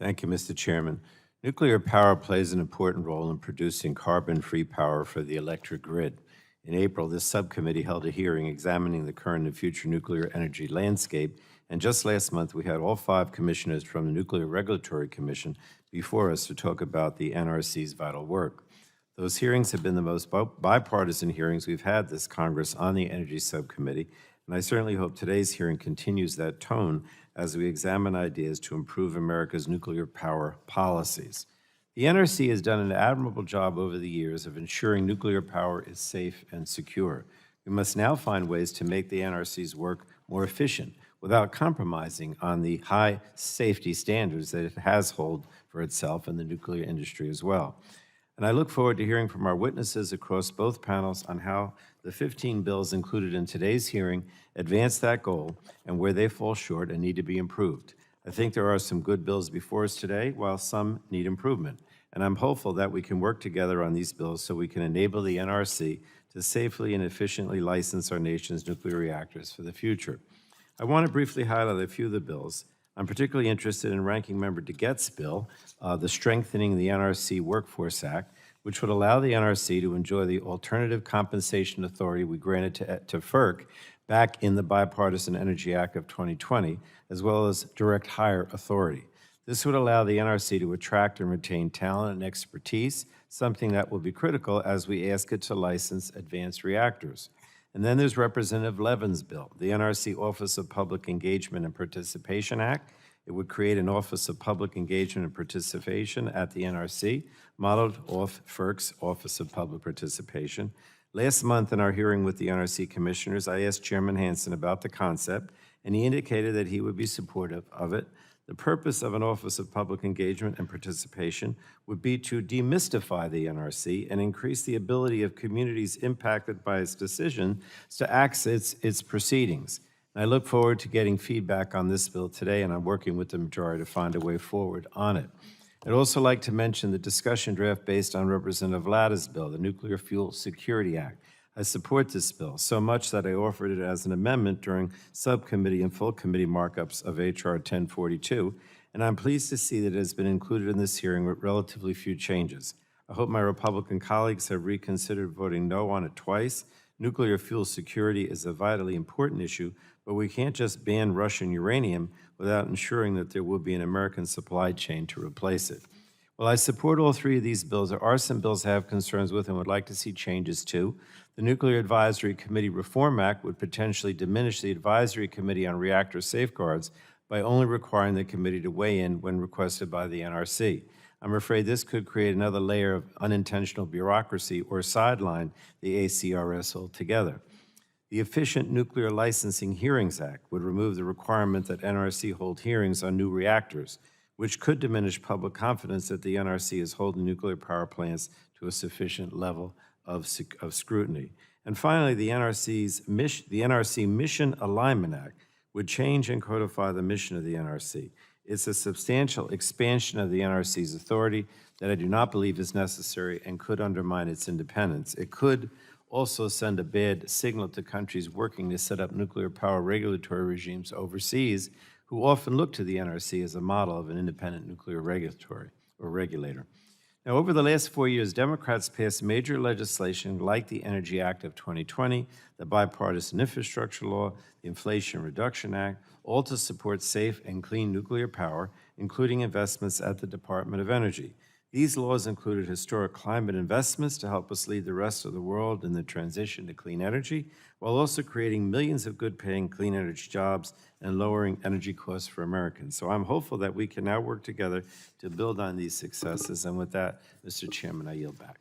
Thank you, Mr. Chairman. Nuclear power plays an important role in producing carbon-free power for the electric grid. In April, this subcommittee held a hearing examining the current and future nuclear energy landscape, and just last month we had all 5 commissioners from the Nuclear Regulatory Commission before us to talk about the NRC's vital work. Those hearings have been the most bipartisan hearings we've had this Congress on the Energy Subcommittee, and I certainly hope today's hearing continues that tone as we examine ideas to improve America's nuclear power policies. The NRC has done an admirable job over the years of ensuring nuclear power is safe and secure. We must now find ways to make the NRC's work more efficient without compromising on the high safety standards that it has held for itself and the nuclear industry as well. And I look forward to hearing from our witnesses across both panels on how the 15 bills included in today's hearing advance that goal and where they fall short and need to be improved. I think there are some good bills before us today, while some need improvement. And I'm hopeful that we can work together on these bills so we can enable the NRC to safely and efficiently license our nation's nuclear reactors for the future. I want to briefly highlight a few of the bills. I'm particularly interested in Ranking Member DeGette's bill, the Strengthening the NRC Workforce Act, which would allow the NRC to enjoy the alternative compensation authority we granted to FERC back in the Bipartisan Energy Act of 2020, as well as direct hire authority. This would allow the NRC to attract and retain talent and expertise, something that will be critical as we ask it to license advanced reactors. And then there's Representative Levin's bill, the NRC Office of Public Engagement and Participation Act. It would create an Office of Public Engagement and Participation at the NRC, modeled off FERC's Office of Public Participation. Last month in our hearing with the NRC commissioners, I asked Chairman Hansen about the concept, and he indicated that he would be supportive of it. The purpose of an Office of Public Engagement and Participation would be to demystify the NRC and increase the ability of communities impacted by its decision to access its proceedings. And I look forward to getting feedback on this bill today, and I'm working with the majority to find a way forward on it. I'd also like to mention the discussion draft based on Representative Latta's bill, the Nuclear Fuel Security Act. I support this bill so much that I offered it as an amendment during subcommittee and full committee markups of H.R. 1042, and I'm pleased to see that it has been included in this hearing with relatively few changes. I hope my Republican colleagues have reconsidered voting no on it twice. Nuclear fuel security is a vitally important issue, but we can't just ban Russian uranium without ensuring that there will be an American supply chain to replace it. While I support all 3 of these bills, there are some bills I have concerns with and would like to see changes to. The Nuclear Advisory Committee Reform Act would potentially diminish the Advisory Committee on Reactor Safeguards by only requiring the committee to weigh in when requested by the NRC. I'm afraid this could create another layer of unintentional bureaucracy or sideline the ACRS altogether. The Efficient Nuclear Licensing Hearings Act would remove the requirement that NRC hold hearings on new reactors, which could diminish public confidence that the NRC is holding nuclear power plants to a sufficient level of scrutiny. And finally, the NRC Mission Alignment Act would change and codify the mission of the NRC. It's a substantial expansion of the NRC's authority that I do not believe is necessary and could undermine its independence. It could also send a bad signal to countries working to set up nuclear power regulatory regimes overseas, who often look to the NRC as a model of an independent nuclear regulatory or regulator. Now, over the last 4 years, Democrats passed major legislation like the Energy Act of 2020, the Bipartisan Infrastructure Law, the Inflation Reduction Act, all to support safe and clean nuclear power, including investments at the Department of Energy. These laws included historic climate investments to help us lead the rest of the world in the transition to clean energy, while also creating millions of good-paying clean energy jobs and lowering energy costs for Americans. So I'm hopeful that we can now work together to build on these successes. And with that, Mr. Chairman, I yield back.